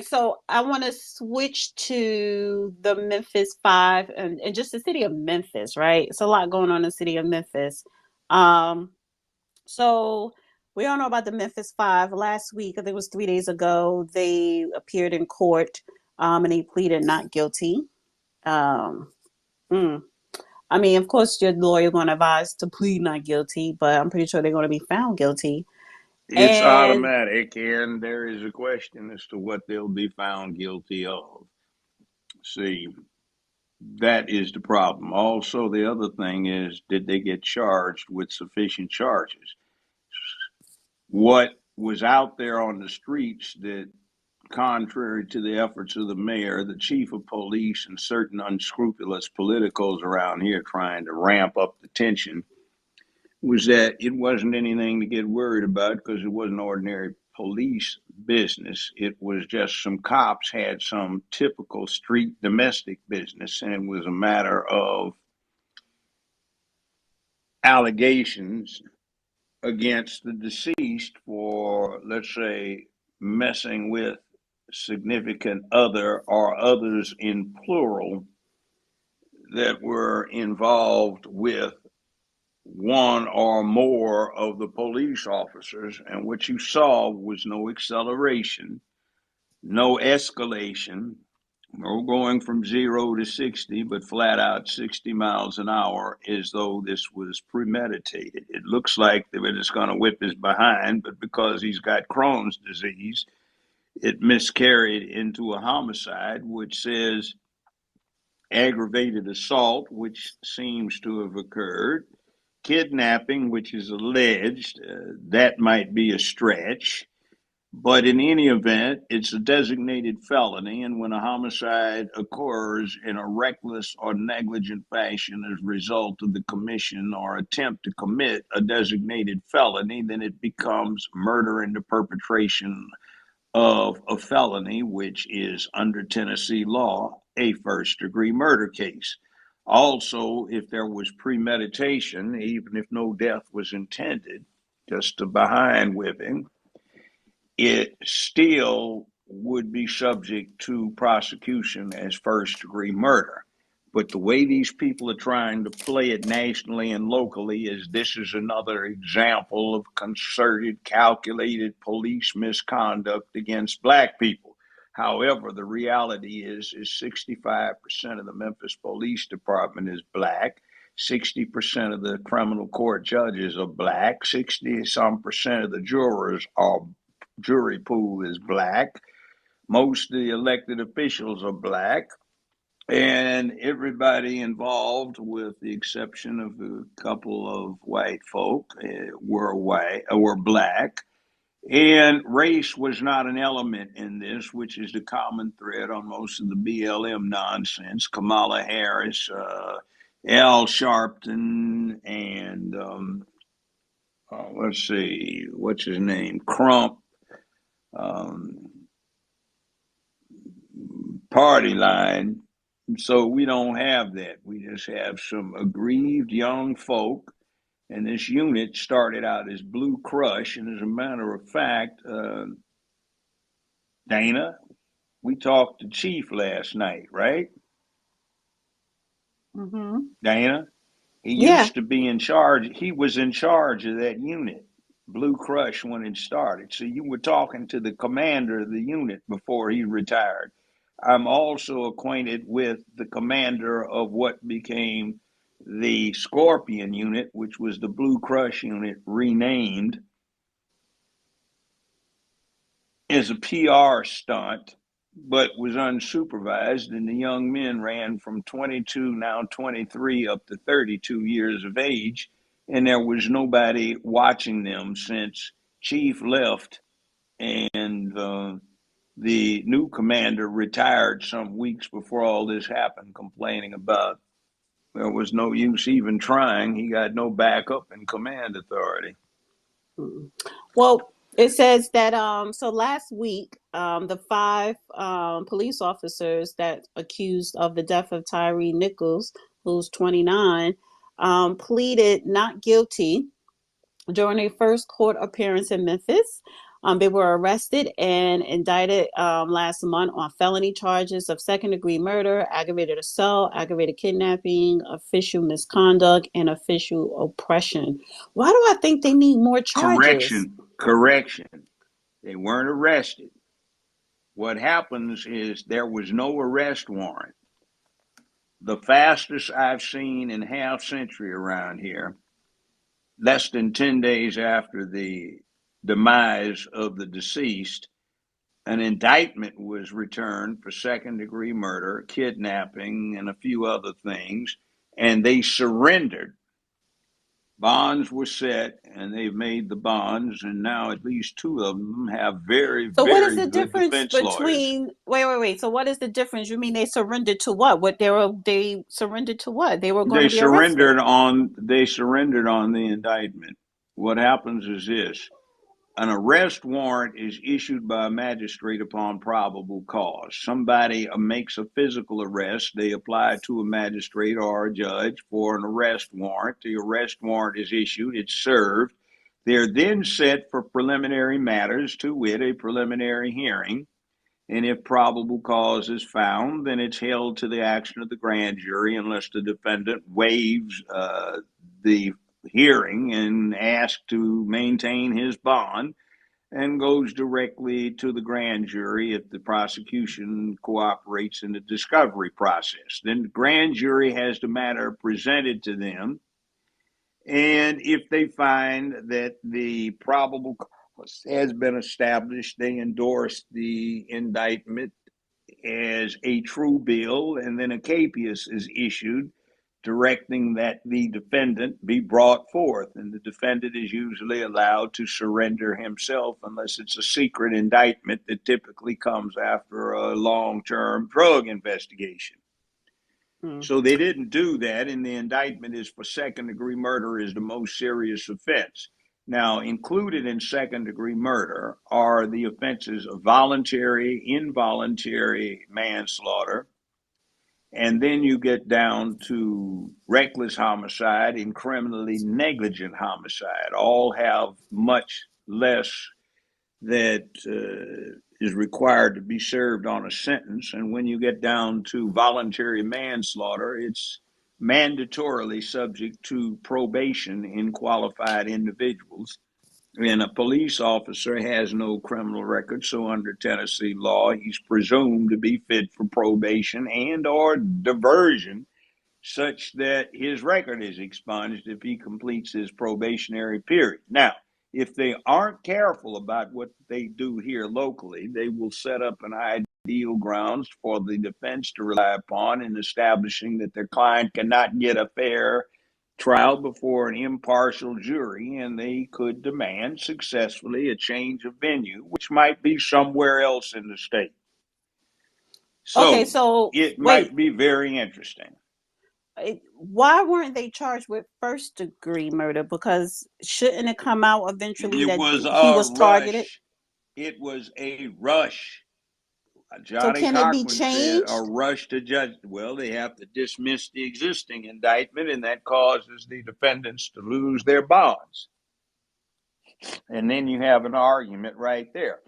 So I want to switch to the Memphis Five and just the city of Memphis, right? It's a lot going on in the city of Memphis. Um, so we all know about the Memphis Five. Last week, I think it was 3 days ago, they appeared in court, and they pleaded not guilty. Um, mm. I mean, of course, your lawyer going to advise to plead not guilty, but I'm pretty sure they're going to be found guilty. It's And automatic, and there is a question as to what they'll be found guilty of. See, that is the problem. Also, the other thing is, did they get charged with sufficient charges? What was out there on the streets that, contrary to the efforts of the mayor, the chief of police, and certain unscrupulous politicos around here trying to ramp up the tension, was that it wasn't anything to get worried about because it wasn't ordinary police business. It was just some cops had some typical street domestic business, and it was a matter of allegations against the deceased for, let's say, messing with significant other or others in plural that were involved with one or more of the police officers. And what you saw was no acceleration, no escalation, no going from 0 to 60, but flat out 60 miles an hour, as though this was premeditated. It looks like they were just going to whip his behind, but because he's got Crohn's disease, it miscarried into a homicide, which says aggravated assault, which seems to have occurred, kidnapping, which is alleged, that might be a stretch. But in any event, it's a designated felony. And when a homicide occurs in a reckless or negligent fashion as a result of the commission or attempt to commit a designated felony, then it becomes murder in the perpetration of a felony, which is under Tennessee law, a first degree murder case. Also, if there was premeditation, even if no death was intended, just a behind whipping, it still would be subject to prosecution as first degree murder. But the way these people are trying to play it nationally and locally is this is another example of concerted, calculated police misconduct against black people. However, the reality is 65% of the Memphis Police Department is black. 60% of the criminal court judges are black. 60 some percent of the jurors are jury pool is black. Most of the elected officials are black, and everybody involved, with the exception of a couple of white folk, were black. And race was not an element in this, which is the common thread on most of the BLM nonsense. Kamala Harris, Al Sharpton, and let's see, what's his name, Crump, um, party line. So we don't have that. We just have some aggrieved young folk. And this unit started out as Blue Crush. And as a matter of fact, Dana, we talked to Chief last night, right? mhm. Dana, he Yeah. used to be in charge. He was in charge of that unit, Blue Crush, when it started. So you were talking to the commander of the unit before he retired. I'm also acquainted with the commander of what became the Scorpion unit, which was the Blue Crush unit, renamed as a PR stunt, but was unsupervised. And the young men ran from 22, now 23, up to 32 years of age. And there was nobody watching them since Chief left, and the new commander retired some weeks before all this happened, complaining about there was no use even trying. He got no backup in command authority. Mm. Well, it says that so last week the five police officers that accused of the death of Tyre Nichols, who's 29, pleaded not guilty during their first court appearance in Memphis. They were arrested and indicted last month on felony charges of second-degree murder, aggravated assault, aggravated kidnapping, official misconduct, and official oppression. Why do I think they need more charges? Correction. They weren't arrested. What happens is there was no arrest warrant. The fastest I've seen in half century around here, less than 10 days after the demise of the deceased, an indictment was returned for second degree murder, kidnapping, and a few other things, and they surrendered. Bonds were set, and they've made the bonds, and now at least two of them have very, So what is very the good difference defense lawyers. between wait. So what is the difference? You mean they surrendered to what? They surrendered to what? They were going to be arrested. They surrendered on the indictment. What happens is this: an arrest warrant is issued by a magistrate upon probable cause. Somebody makes a physical arrest. They apply to a magistrate or a judge for an arrest warrant. The arrest warrant is issued. It's served. They're then set for preliminary matters, to wit, a preliminary hearing. And if probable cause is found, then it's held to the action of the grand jury unless the defendant waives the hearing and asks to maintain his bond, and goes directly to the grand jury if the prosecution cooperates in the discovery process. Then the grand jury has the matter presented to them, and if they find that the probable cause has been established, they endorse the indictment as a true bill, and then a capias is issued directing that the defendant be brought forth, and the defendant is usually allowed to surrender himself unless it's a secret indictment that typically comes after a long-term drug investigation. Hmm. So they didn't do that, and the indictment is for second-degree murder is the most serious offense. Now, included in second-degree murder are the offenses of voluntary, involuntary manslaughter, and then you get down to reckless homicide and criminally negligent homicide. All have much less that is required to be served on a sentence. And when you get down to voluntary manslaughter, it's mandatorily subject to probation in qualified individuals. And a police officer has no criminal record, so under Tennessee law, he's presumed to be fit for probation and or diversion, such that his record is expunged if he completes his probationary period. Now, if they aren't careful about what they do here locally, they will set up an ideal grounds for the defense to rely upon in establishing that their client cannot get a fair trial before an impartial jury, and they could demand successfully a change of venue, which might be somewhere else in the state. Okay, So so it wait. might be very interesting. Why weren't they charged with first degree murder? Because shouldn't it come out eventually It that was he a was targeted? rush. It was a rush. So Johnny can it be Cochran said a changed? rush to judge. Well, they have to dismiss the existing indictment, and that causes the defendants to lose their bonds. And then you have an argument right there.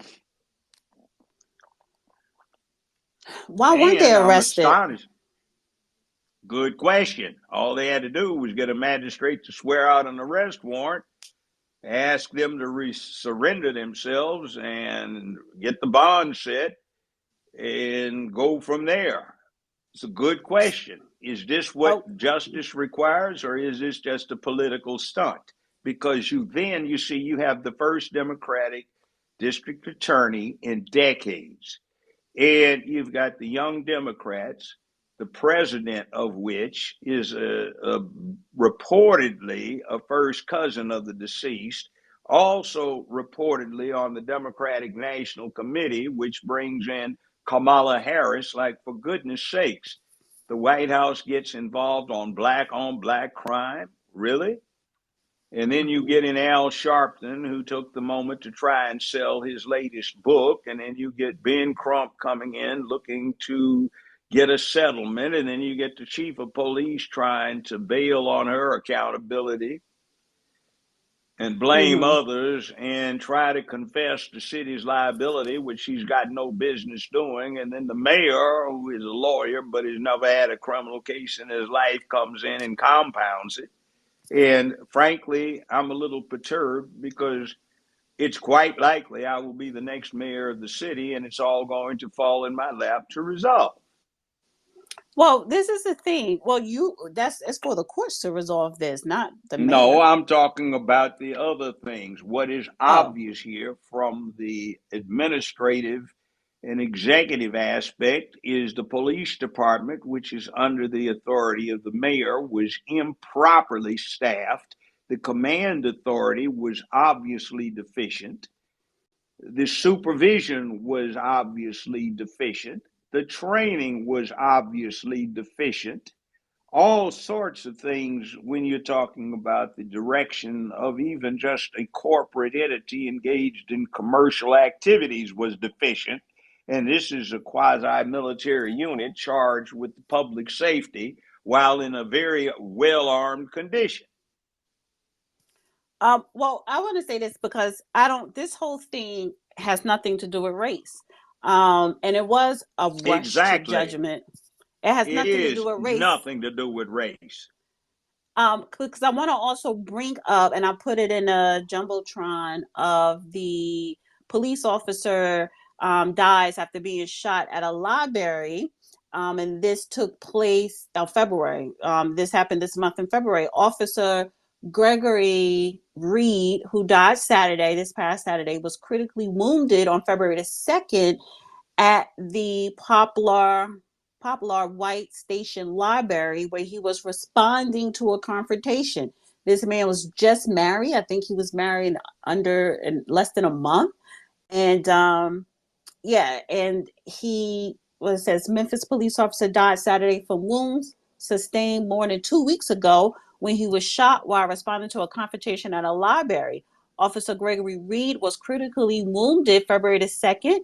Why weren't they And I'm arrested? astonished. Good question. All they had to do was get a magistrate to swear out an arrest warrant, ask them to surrender themselves, and get the bond set, and go from there. It's a good question. Is this Oh, what justice requires, or is this just a political stunt? Because you see, you have the first Democratic district attorney in decades, and you've got the young Democrats, the president of which is reportedly a first cousin of the deceased, also reportedly on the Democratic National Committee, which brings in Kamala Harris. Like, for goodness sakes, the White House gets involved on black crime? Really? And then you get in Al Sharpton, who took the moment to try and sell his latest book. And then you get Ben Crump coming in looking to get a settlement. And then you get the chief of police trying to bail on her accountability. and blame Mm-hmm. others and try to confess the city's liability, which she's got no business doing. And then the mayor, who is a lawyer but has never had a criminal case in his life, comes in and compounds it. And frankly, I'm a little perturbed because it's quite likely I will be the next mayor of the city, and it's all going to fall in my lap to resolve. Well, this is the thing. Well, that's it's for the courts to resolve this, not the No, mayor. I'm talking about the other things. What is Oh. obvious here from the administrative and executive aspect is the police department, which is under the authority of the mayor, was improperly staffed. The command authority was obviously deficient. The supervision was obviously deficient. The training was obviously deficient. All sorts of things when you're talking about the direction of even just a corporate entity engaged in commercial activities was deficient. And this is a quasi military unit charged with public safety while in a very well armed condition. Well, I want to say this because I don't. This whole thing has nothing to do with race. And it was a rush to Exactly. judgment. It has It nothing to do is with race. nothing to do with race. Because I want to also bring up, and I put it in a jumbotron of the police officer dies after being shot at a library. And this took place in February. This happened this month in February. Officer Gregory Reed, who died Saturday, this past Saturday, was critically wounded on February the 2nd at the Poplar-White Station Library, where he was responding to a confrontation. This man was just married. I think he was married under in less than a month. And yeah, and he what it says Memphis police officer died Saturday from wounds sustained more than 2 weeks ago when he was shot while responding to a confrontation at a library. Officer Gregory Reed was critically wounded February the 2nd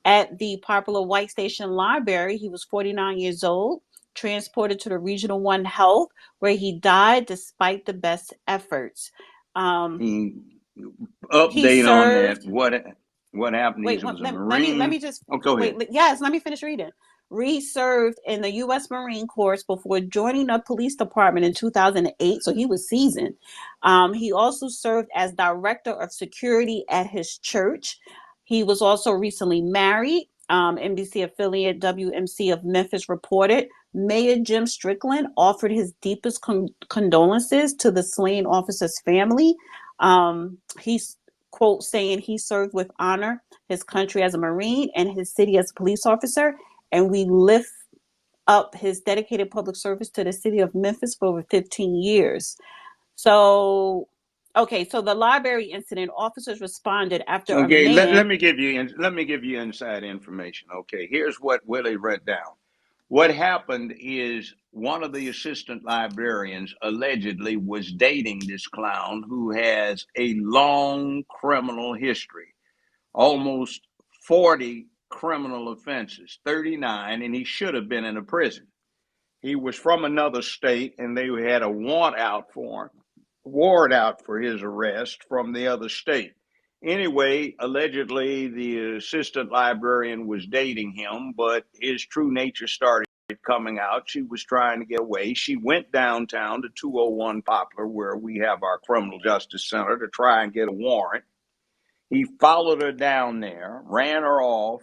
at the Poplar-White Station Library. He was 49 years old, transported to the Regional One Health, where he died despite the best efforts. Um, He he update on that. served What happened? He wait, was a let Marine. me just Oh, go wait. ahead. Yes, let me finish reading. Reed served in the U.S. Marine Corps before joining the police department in 2008, so he was seasoned. He also served as director of security at his church. He was also recently married. NBC affiliate WMC of Memphis reported Mayor Jim Strickland offered his deepest condolences to the slain officer's family. He's quote saying he served with honor his country as a Marine and his city as a police officer, and we lift up his dedicated public service to the city of Memphis for over 15 years. So, okay, so the library incident, officers responded after a Okay, man. let me give you inside information. Okay, here's what Willie read down. What happened is one of the assistant librarians allegedly was dating this clown who has a long criminal history, almost 40 criminal offenses, 39, and he should have been in a prison. He was from another state, and they had a warrant out for his arrest from the other state. Anyway, allegedly, the assistant librarian was dating him, but his true nature started coming out. She was trying to get away. She went downtown to 201 Poplar, where we have our criminal justice center, to try and get a warrant. He followed her down there, ran her off,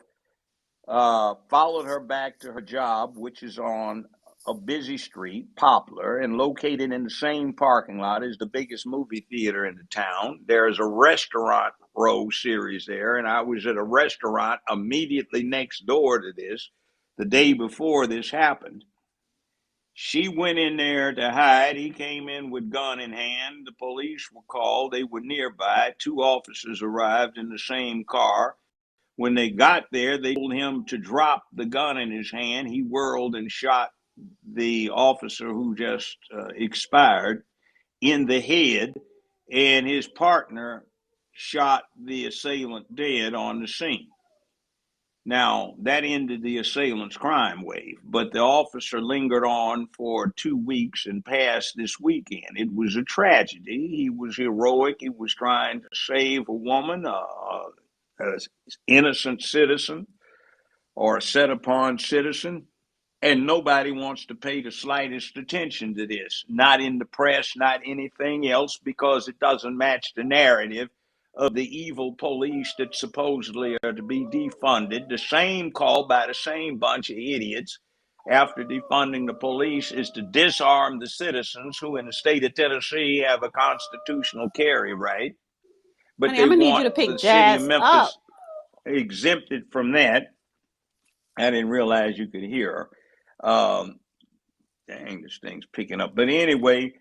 followed her back to her job, which is on a busy street, Poplar, and located in the same parking lot as the biggest movie theater in the town. There's a restaurant row series there, and I was at a restaurant immediately next door to this the day before this happened. She went in there to hide. He came in with gun in hand. The police were called. They were nearby. Two officers arrived in the same car. When they got there, they told him to drop the gun in his hand. He whirled and shot the officer who just expired in the head, and his partner shot the assailant dead on the scene. Now, that ended the assailant's crime wave, but the officer lingered on for 2 weeks and passed this weekend. It was a tragedy. He was heroic. He was trying to save a woman, an innocent citizen or a set upon citizen. And nobody wants to pay the slightest attention to this, not in the press, not anything else, because it doesn't match the narrative of the evil police that supposedly are to be defunded. The same call by the same bunch of idiots after defunding the police is to disarm the citizens who, in the state of Tennessee, have a constitutional carry right. But Honey, I'm they gonna need you want to pick the city of Jazz up. Memphis exempted from that. I didn't realize you could hear her. Dang, this thing's picking up. But anyway,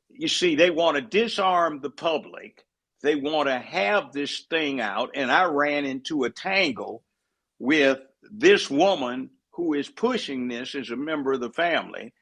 you see, they want to disarm the public. They want to have this thing out. And I ran into a tangle with this woman who is pushing this as a member of the family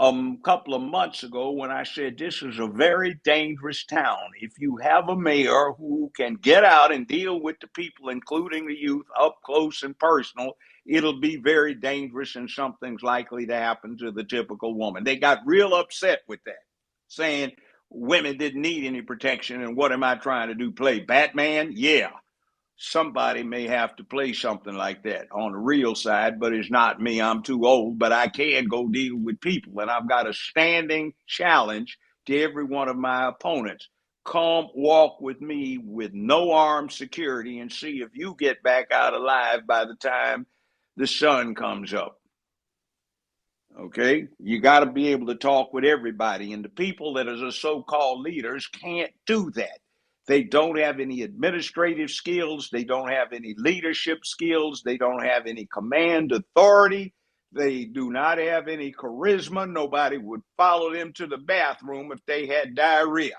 a couple of months ago when I said this is a very dangerous town. If you have a mayor who can get out and deal with the people, including the youth, up close and personal, it'll be very dangerous and something's likely to happen to the typical woman. They got real upset with that, saying women didn't need any protection. And what am I trying to do? Play Batman? Yeah, somebody may have to play something like that on the real side, but it's not me. I'm too old, but I can go deal with people. And I've got a standing challenge to every one of my opponents. Come walk with me with no armed security and see if you get back out alive by the time the sun comes up. Okay, you got to be able to talk with everybody, and the people that are the so-called leaders can't do that. They don't have any administrative skills, they don't have any leadership skills, they don't have any command authority, they do not have any charisma. Nobody would follow them to the bathroom if they had diarrhea.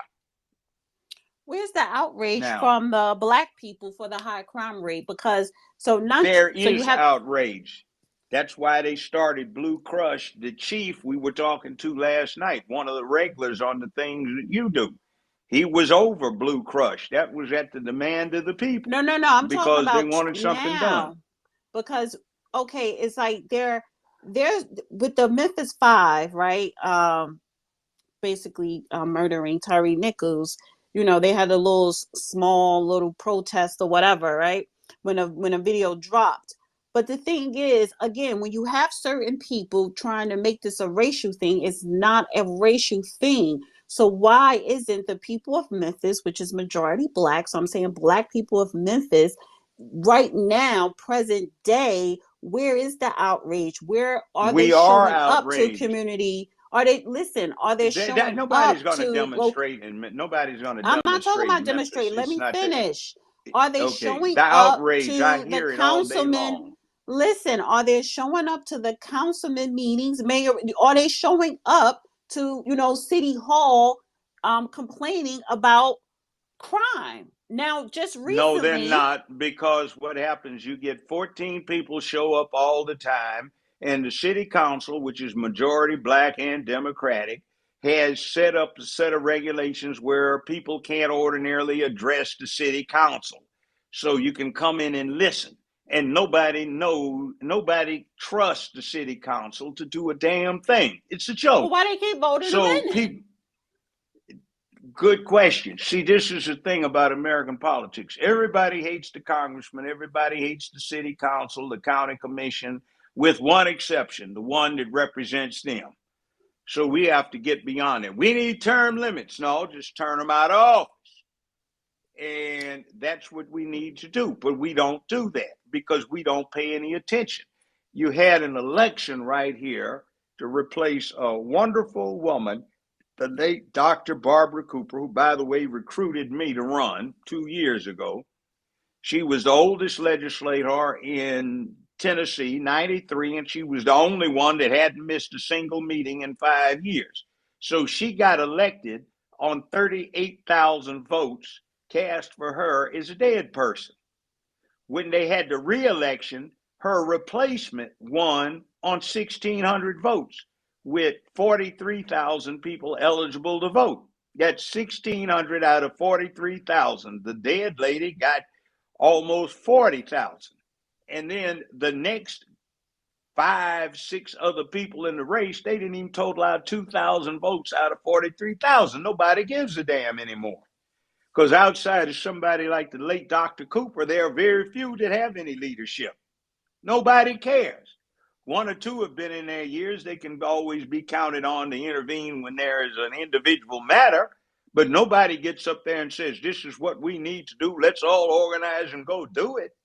Where's the outrage Now, from the black people for the high crime rate? Because so not there so you is have outrage. That's why they started Blue Crush. The chief we were talking to last night, one of the regulars on the things that you do, he was over Blue Crush. That was at the demand of the people no. I'm talking because they about wanted something done. now. Because okay, it's like there's with the Memphis Five, right? Basically murdering Tyre Nichols. You know, they had a little small little protest or whatever, right? When a video dropped. But the thing is, again, when you have certain people trying to make this a racial thing, it's not a racial thing. So why isn't the people of Memphis, which is majority black, so I'm saying black people of Memphis, right now, present day, where is the outrage? Where are they We are showing up to outraged. community? Are they listen? Are they showing Nobody's up going to to local? demonstrate, and nobody's going to I'm not talking demonstrate about in Memphis. demonstrate. Let It's me not that. finish. Are they Okay, showing the up outrage, I to the hear it all day councilman? long. Listen, are they showing up to the councilman meetings? Mayor, are they showing up to city hall, complaining about crime? Now, just No, they're recently, not, because what happens, you get 14 people show up all the time, and the city council, which is majority black and Democratic, has set up a set of regulations where people can't ordinarily address the city council. So you can come in and listen. And nobody trusts the city council to do a damn thing. It's a well, joke. why they keep voting them So in then? people, good question. See, this is the thing about American politics. Everybody hates the congressman, everybody hates the city council, the county commission, with one exception, the one that represents them. So we have to get beyond it. We need term limits. No, just turn them out of office. And that's what we need to do. But we don't do that because we don't pay any attention. You had an election right here to replace a wonderful woman, the late Dr. Barbara Cooper, who, by the way, recruited me to run 2 years ago. She was the oldest legislator in Tennessee, 93, and she was the only one that hadn't missed a single meeting in 5 years. So she got elected on 38,000 votes cast for her as a dead person. When they had the re-election, her replacement won on 1,600 votes with 43,000 people eligible to vote. That's 1,600 out of 43,000. The dead lady got almost 40,000. And then the next 5, 6 other people in the race, they didn't even total out 2,000 votes out of 43,000. Nobody gives a damn anymore. Because outside of somebody like the late Dr. Cooper, there are very few that have any leadership. Nobody cares. 1 or 2 have been in their years. They can always be counted on to intervene when there is an individual matter. But nobody gets up there and says, this is what we need to do. Let's all organize and go do it.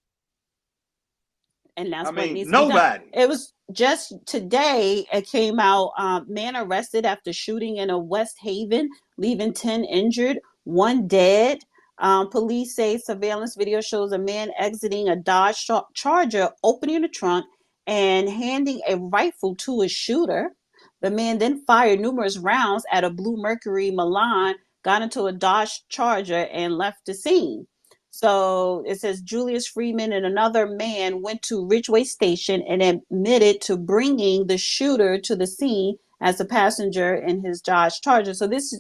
And that's I what mean, needs to be done. nobody. It was just today, it came out, man arrested after shooting in a West Haven, leaving 10 injured, 1 dead. Police say surveillance video shows a man exiting a Dodge Charger, opening the trunk and handing a rifle to a shooter. The man then fired numerous rounds at a blue Mercury Milan, got into a Dodge Charger, and left the scene. So it says Julius Freeman and another man went to Ridgeway Station and admitted to bringing the shooter to the scene as a passenger in his Dodge Charger. So this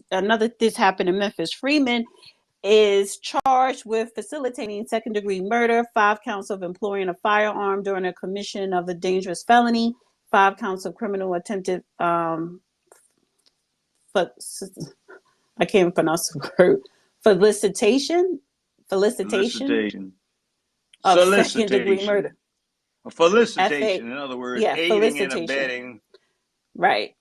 happened in Memphis. Freeman is charged with facilitating second-degree murder, 5 counts of employing a firearm during a commission of a dangerous felony, 5 counts of criminal attempted I can't pronounce the word, felicitation Felicitation. of second-degree Solicitation. murder. Felicitation. F-A, In other words, yeah, aiding and felicitation. abetting. Right.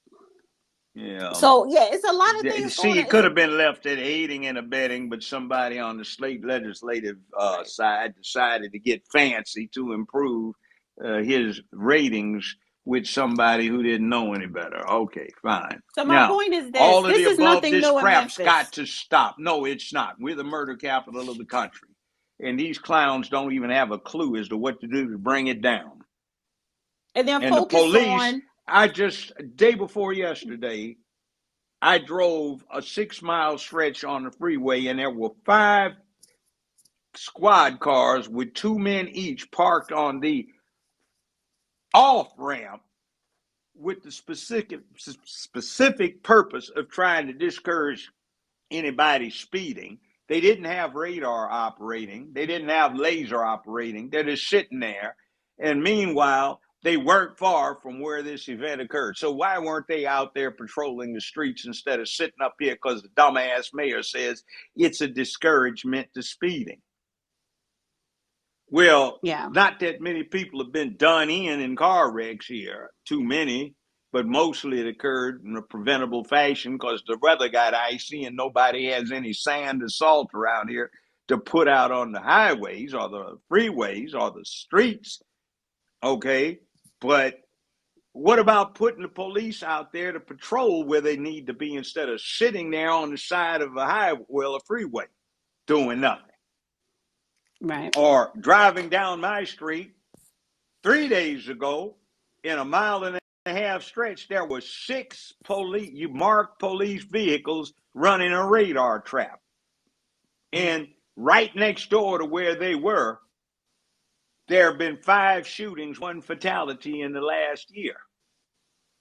Yeah. So, yeah, it's a lot of things See, going on. it could have been left at aiding and abetting, but somebody on the state legislative Right. side decided to get fancy to improve his ratings with somebody who didn't know any better. Okay, fine. So my Now, point is all of the this is above, nothing this new in crap's got Memphis. to stop. No, it's not. We're the murder capital of the country. And these clowns don't even have a clue as to what to do to bring it down. And they're And the focused police, on, day before yesterday, I drove a 6-mile stretch on the freeway, and there were 5 squad cars with 2 men each parked on the off ramp with the specific purpose of trying to discourage anybody speeding. They didn't have radar operating. They didn't have laser operating. They're just sitting there. And meanwhile, they weren't far from where this event occurred. So why weren't they out there patrolling the streets instead of sitting up here because the dumbass mayor says it's a discouragement to speeding? Well, yeah, not that many people have been done in car wrecks here, too many, but mostly it occurred in a preventable fashion because the weather got icy and nobody has any sand or salt around here to put out on the highways or the freeways or the streets. Okay, but what about putting the police out there to patrol where they need to be instead of sitting there on the side of a highway, well, a freeway, doing nothing? right. Or driving down my street 3 days ago in a 1.5-mile stretch, there were 6 marked police vehicles running a radar trap. And right next door to where they were, there have been 5 shootings, 1 fatality in the last year.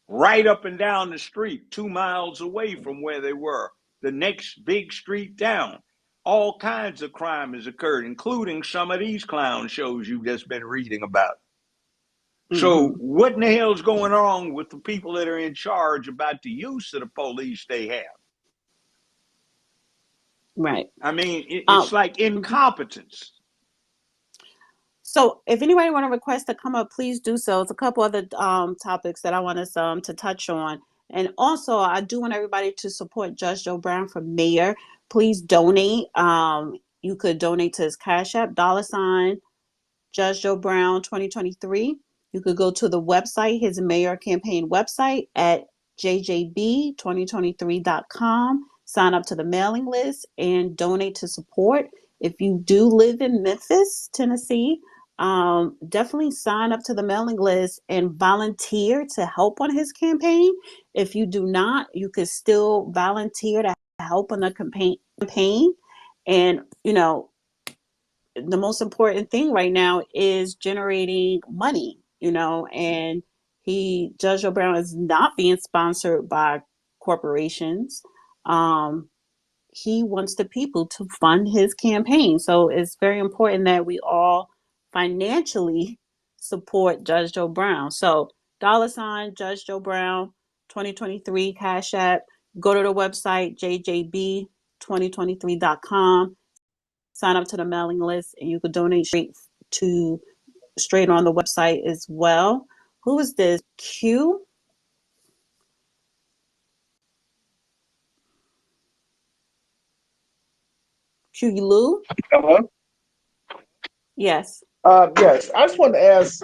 Right up and down the street, 2 miles away from where they were, the next big street down. All kinds of crime has occurred, including some of these clown shows you've just been reading about. So what in the hell's going on with the people that are in charge about the use of the police they have? Right. I mean, it's like incompetence. So if anybody want to request to come up, please do so. It's a couple other topics that I want us to touch on. And also, I do want everybody to support Judge Joe Brown for mayor. Please donate. You could donate to his Cash App, $ Judge Joe Brown 2023. You could go to the website, his mayor campaign website at jjb2023.com. Sign up to the mailing list and donate to support. If you do live in Memphis, Tennessee, definitely sign up to the mailing list and volunteer to help on his campaign. If you do not, you could still volunteer to help on the campaign. And, the most important thing right now is generating money, and Judge O'Brown is not being sponsored by corporations. He wants the people to fund his campaign. So it's very important that we all financially support Judge Joe Brown. So $ Judge Joe Brown 2023 Cash App. Go to the website jjb2023.com. Sign up to the mailing list, and you could donate straight on the website as well. Who is this? Q? Q Lou? Hello? Yes. Yes, I just wanted to ask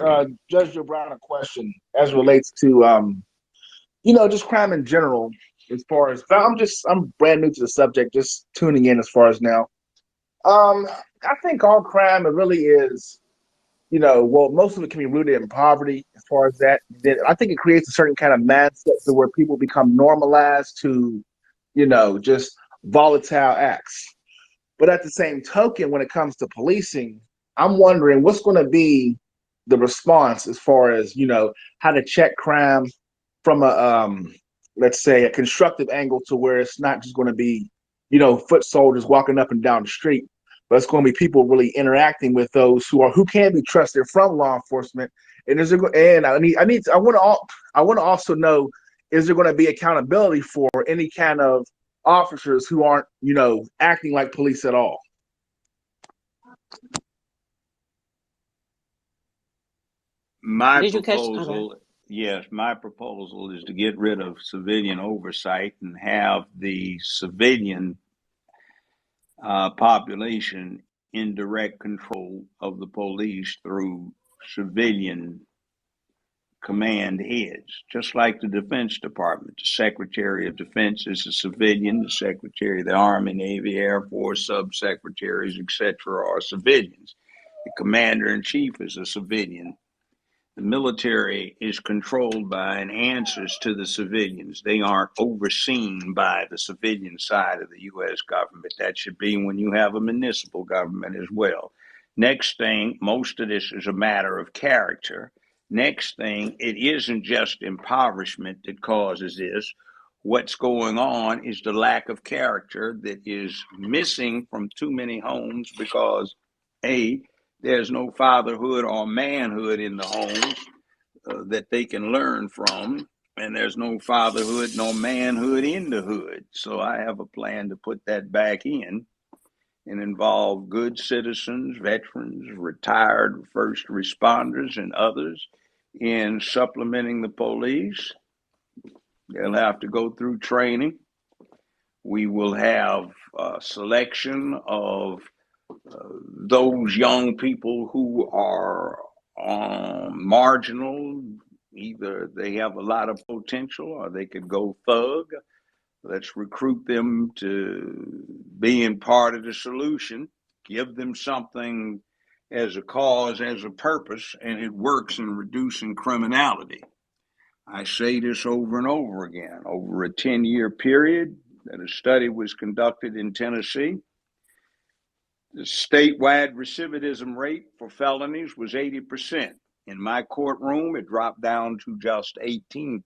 Judge Joe Brown a question as relates to, just crime in general. As far as I'm brand new to the subject, just tuning in as far as now. I think all crime it really is, most of it can be rooted in poverty. As far as that, then I think it creates a certain kind of mindset to where people become normalized to, just volatile acts. But at the same token, when it comes to policing, I'm wondering what's going to be the response as far as, how to check crime from let's say, a constructive angle to where it's not just going to be, foot soldiers walking up and down the street, but it's going to be people really interacting with those who can be trusted from law enforcement. And I want to also know, is there going to be accountability for any kind of officers who aren't, acting like police at all? My Did you catch? proposal, yes, my proposal is to get rid of civilian oversight and have the civilian population in direct control of the police through civilian command heads, just like the Defense Department. The Secretary of Defense is a civilian, the Secretary of the Army, Navy, Air Force, subsecretaries, etc., are civilians. The Commander in Chief is a civilian. The military is controlled by and answers to the civilians. They aren't overseen by the civilian side of the U.S. government. That should be when you have a municipal government as well. Next thing, most of this is a matter of character. Next thing, it isn't just impoverishment that causes this. What's going on is the lack of character that is missing from too many homes because, A, there's no fatherhood or manhood in the homes that they can learn from, and there's no fatherhood nor manhood in the hood. So I have a plan to put that back in and involve good citizens, veterans, retired first responders, and others in supplementing the police. They'll have to go through training. We will have a selection of those young people who are marginal. Either they have a lot of potential or they could go thug. Let's recruit them to being part of the solution, give them something as a cause, as a purpose, and it works in reducing criminality. I say this over and over again. Over a 10-year period that a study was conducted in Tennessee, the statewide recidivism rate for felonies was 80%. In my courtroom, it dropped down to just 18%.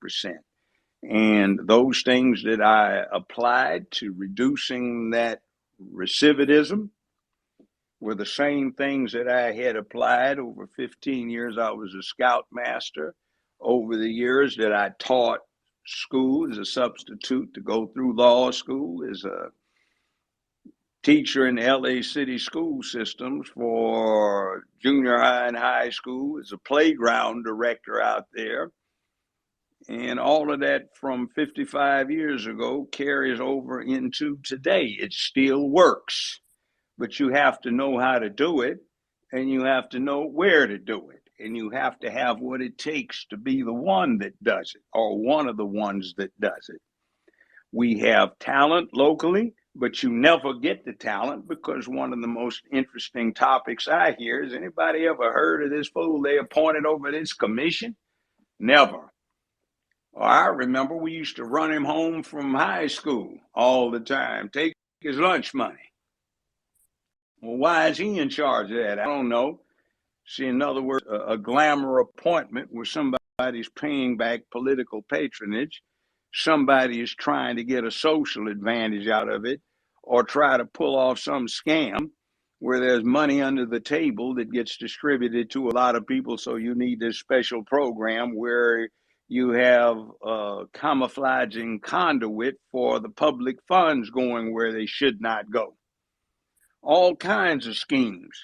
And those things that I applied to reducing that recidivism were the same things that I had applied over 15 years. I was a scoutmaster over the years that I taught school as a substitute to go through law school, as a teacher in the LA City school systems for junior high and high school, as a playground director out there. And all of that from 55 years ago carries over into today. It still works, but you have to know how to do it, and you have to know where to do it, and you have to have what it takes to be the one that does it, or one of the ones that does it. We have talent locally, but you never get the talent because one of the most interesting topics I hear is, anybody ever heard of this fool they appointed over this commission? Never. Well, I remember we used to run him home from high school all the time, take his lunch money. Well, why is he in charge of that? I don't know. See, in other words, a glamour appointment where somebody's paying back political patronage, somebody is trying to get a social advantage out of it, or try to pull off some scam. where there's money under the table that gets distributed to a lot of people. So you need this special program where you have camouflaging conduit for the public funds going where they should not go. All kinds of schemes.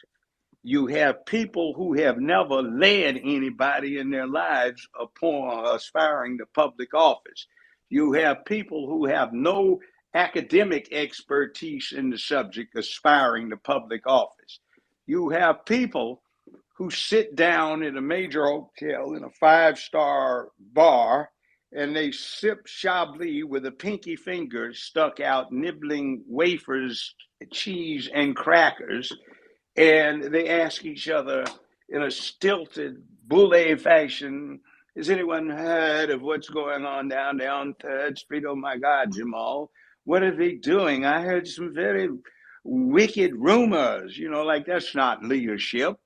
You have people who have never led anybody in their lives upon aspiring to public office. You have people who have no academic expertise in the subject aspiring to public office. You have people who sit down in a major hotel in a five-star bar and they sip Chablis with a pinky finger stuck out, nibbling wafers, cheese, and crackers, and they ask each other in a stilted, boule fashion, has anyone heard of what's going on down there on 3rd Street? Oh my God, Jamal, what are they doing? I heard some very wicked rumors. Like, that's not leadership.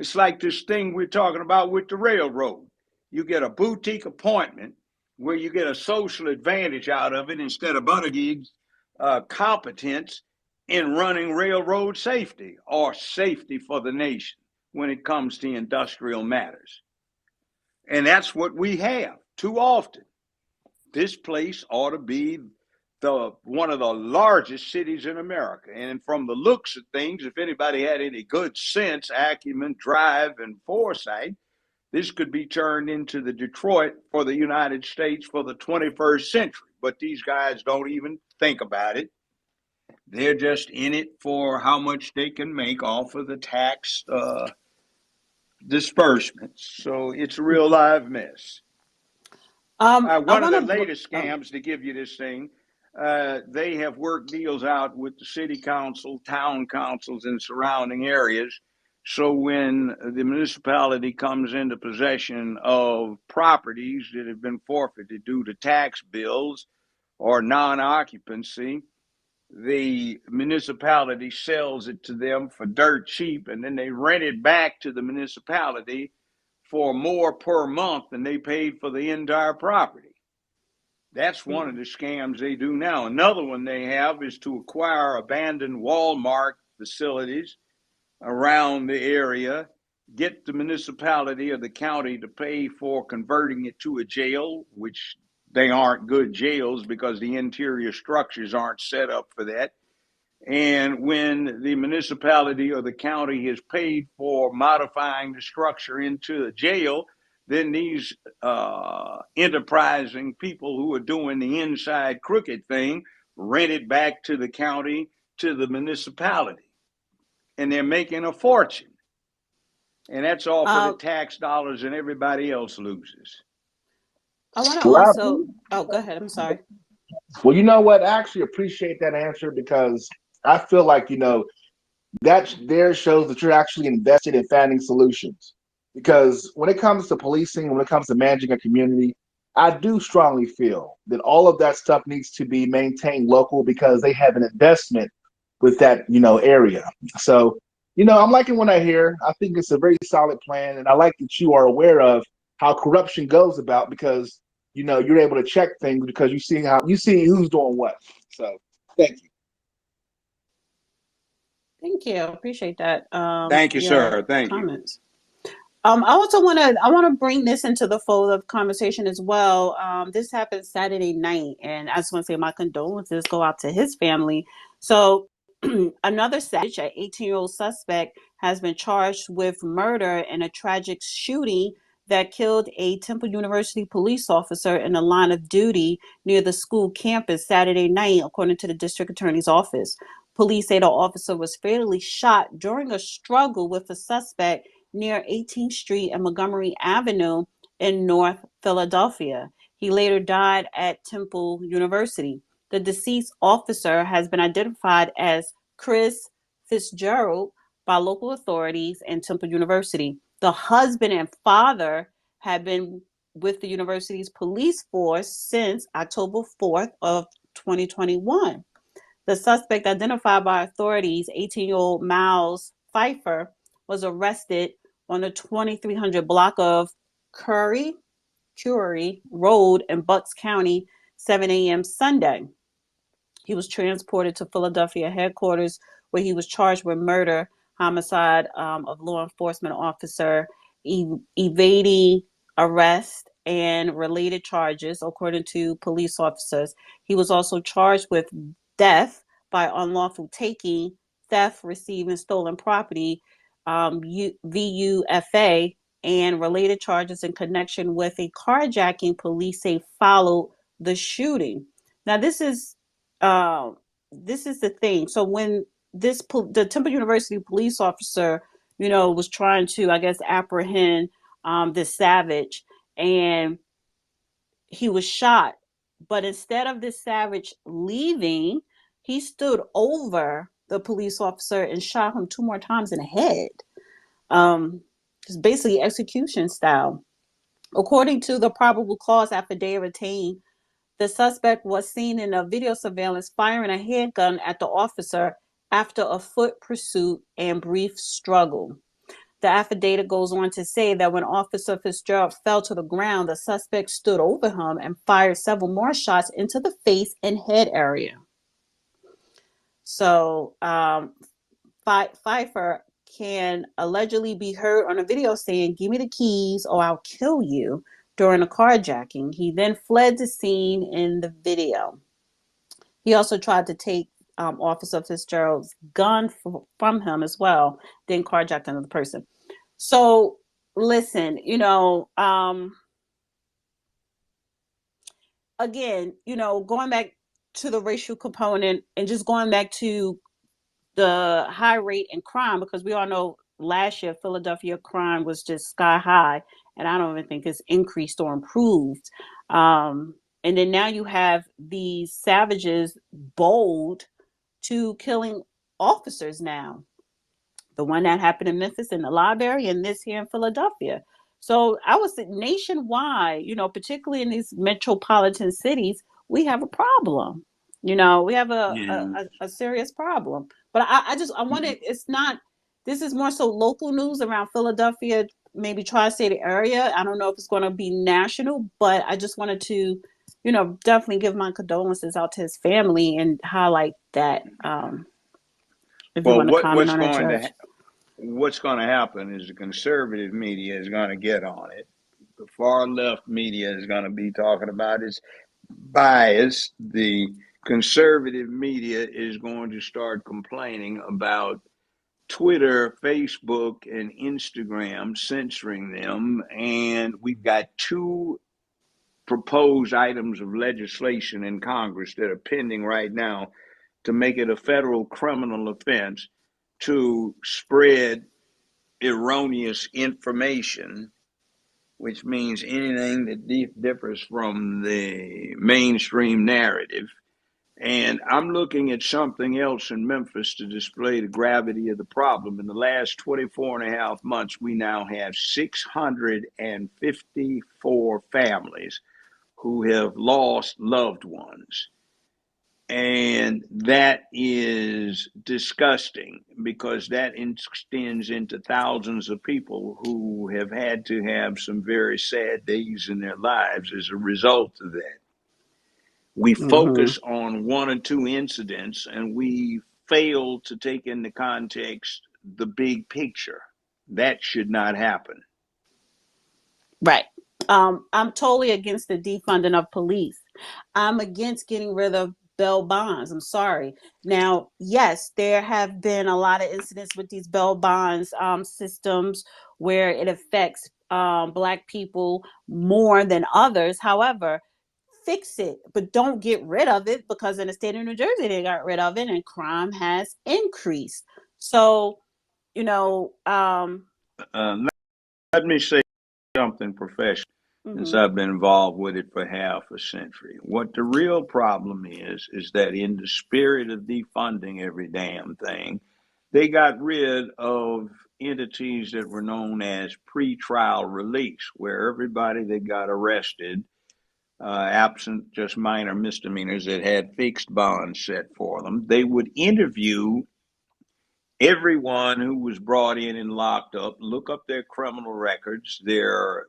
It's like this thing we're talking about with the railroad. You get a boutique appointment where you get a social advantage out of it instead of Buttigieg's competence in running railroad safety or safety for the nation when it comes to industrial matters. And that's what we have too often. This place ought to be one of the largest cities in America. And from the looks of things, if anybody had any good sense, acumen, drive, and foresight, this could be turned into the Detroit for the United States for the 21st century. But these guys don't even think about it. They're just in it for how much they can make off of the tax disbursements. So it's a real live mess. One of the latest scams, to give you this thing, they have worked deals out with the city council, town councils in surrounding areas. So when the municipality comes into possession of properties that have been forfeited due to tax bills or non-occupancy, the municipality sells it to them for dirt cheap, and then they rent it back to the municipality for more per month than they paid for the entire property. That's one of the scams they do now. Another one they have is to acquire abandoned Walmart facilities around the area, get the municipality or the county to pay for converting it to a jail, which they aren't good jails because the interior structures aren't set up for that. And when the municipality or the county has paid for modifying the structure into a jail, then these enterprising people who are doing the inside crooked thing rent it back to the county, to the municipality. And they're making a fortune. And that's all for the tax dollars, and everybody else loses. I want to also... Oh, go ahead. I'm sorry. Well, you know what? I actually appreciate that answer because I feel like, that there shows that you're actually invested in finding solutions. Because when it comes to policing, when it comes to managing a community, I do strongly feel that all of that stuff needs to be maintained local because they have an investment with that, area. So, I'm liking what I hear. I think it's a very solid plan. And I like that you are aware of how corruption goes about because, you're able to check things because you see who's doing what. So thank you. Thank you. I appreciate that. Thank you, sir. Thank comments. I also want to bring this into the fold of conversation as well. This happened Saturday night, and I just want to say my condolences go out to his family. So another Savage, an 18-year-old suspect, has been charged with murder in a tragic shooting that killed a Temple University police officer in the line of duty near the school campus Saturday night, according to the district attorney's office. Police say the officer was fatally shot during a struggle with a suspect near 18th Street and Montgomery Avenue in North Philadelphia. He later died at Temple University. The deceased officer has been identified as Chris Fitzgerald by local authorities and Temple University. The husband and father have been with the university's police force since October 4th of 2021. The suspect, identified by authorities, 18-year-old Miles Pfeiffer, was arrested on the 2300 block of Curie Road in Bucks County, 7 a.m. Sunday. He was transported to Philadelphia headquarters where he was charged with murder, homicide of law enforcement officer, evading arrest, and related charges, according to police officers. He was also charged with theft by unlawful taking, theft, receiving stolen property, VUFA, and related charges in connection with a carjacking police say followed the shooting. Now, this is the thing. So when the Temple University police officer, was trying to, I guess, apprehend this savage, and he was shot. But instead of this savage leaving, he stood over the police officer and shot him 2 more times in the head. It's basically execution style. According to the probable cause affidavit obtained, the suspect was seen in a video surveillance firing a handgun at the officer after a foot pursuit and brief struggle. The affidavit goes on to say that when Officer Fitzgerald fell to the ground, the suspect stood over him and fired several more shots into the face and head area. So, Pfeiffer can allegedly be heard on a video saying, "Give me the keys or I'll kill you," during a carjacking. He then fled the scene in the video. He also tried to take Officer Fitzgerald's gun from him as well, then carjacked another person. So, listen, again, going back to the racial component and just going back to the high rate in crime, because we all know last year Philadelphia crime was just sky high, and I don't even think it's increased or improved. And then now you have these savages bold to killing officers now. The one that happened in Memphis in the library, and this here in Philadelphia. So I would say nationwide, particularly in these metropolitan cities, we have a problem. We have Yeah. a serious problem. But I wanted, it's not, this is more so local news around Philadelphia, maybe tri-state area. I don't know if it's going to be national, but I just wanted to, definitely give my condolences out to his family and highlight that. If you Well, want to comment on that, Judge. what's going to happen is the conservative media is going to get on it. The far left media is going to be talking about its bias. The conservative media is going to start complaining about Twitter, Facebook, and Instagram censoring them. And we've got two proposed items of legislation in Congress that are pending right now to make it a federal criminal offense to spread erroneous information, which means anything that differs from the mainstream narrative. And I'm looking at something else in Memphis to display the gravity of the problem. In the last 24 and a half months, we now have 654 families who have lost loved ones. And that is disgusting because that extends into thousands of people who have had to have some very sad days in their lives as a result of that. We Mm-hmm. focus on one or two incidents and we fail to take into context the big picture. That should not happen. Right. I'm totally against the defunding of police. I'm against getting rid of bail bonds. I'm sorry. Now, yes, there have been a lot of incidents with these bail bonds systems where it affects Black people more than others. However, fix it, but don't get rid of it, because in the state of New Jersey, they got rid of it and crime has increased. So, you know, Uh, let me say something professional since mhm. I've been involved with it for half a century. What the real problem is that in the spirit of defunding every damn thing, they got rid of entities that were known as pretrial release, where everybody that got arrested, absent just minor misdemeanors that had fixed bonds set for them, they would interview everyone who was brought in and locked up, look up their criminal records, their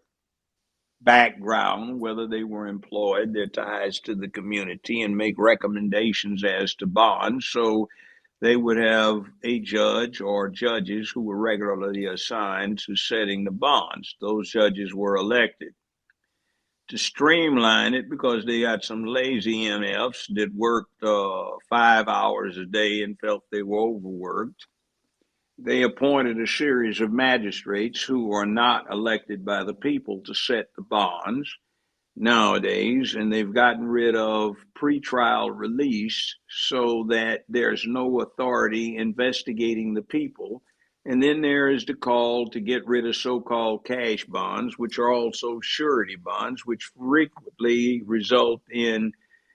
background, whether they were employed, their ties to the community, and make recommendations as to bonds. So they would have a judge or judges who were regularly assigned to setting the bonds. Those judges were elected. To streamline it, because they got some lazy MFs that worked 5 hours a day and felt they were overworked, they appointed a series of magistrates who are not elected by the people to set the bonds nowadays, and they've gotten rid of pretrial release so that there's no authority investigating the people. And then there is the call to get rid of so-called cash bonds, which are also surety bonds, which frequently result in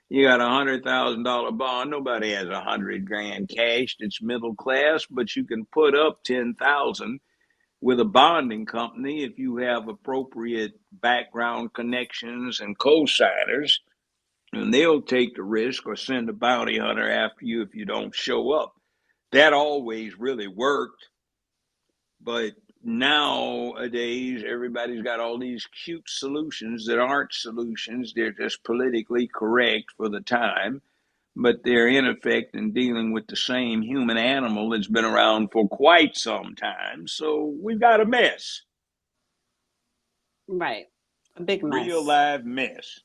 you got $100,000 bond. Nobody has $100,000 cash that's middle class, but you can put up 10,000 with a bonding company if you have appropriate background connections and co-signers, and they'll take the risk or send a bounty hunter after you if you don't show up. That always really worked, but nowadays everybody's got all these cute solutions that aren't solutions. They're just politically correct for the time, but they're in effect in dealing with the same human animal that's been around for quite some time. So we've got a mess. Right. A big mess. Real live mess.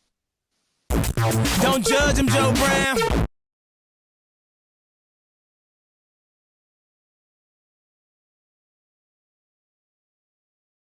Don't judge him, Joe Brown.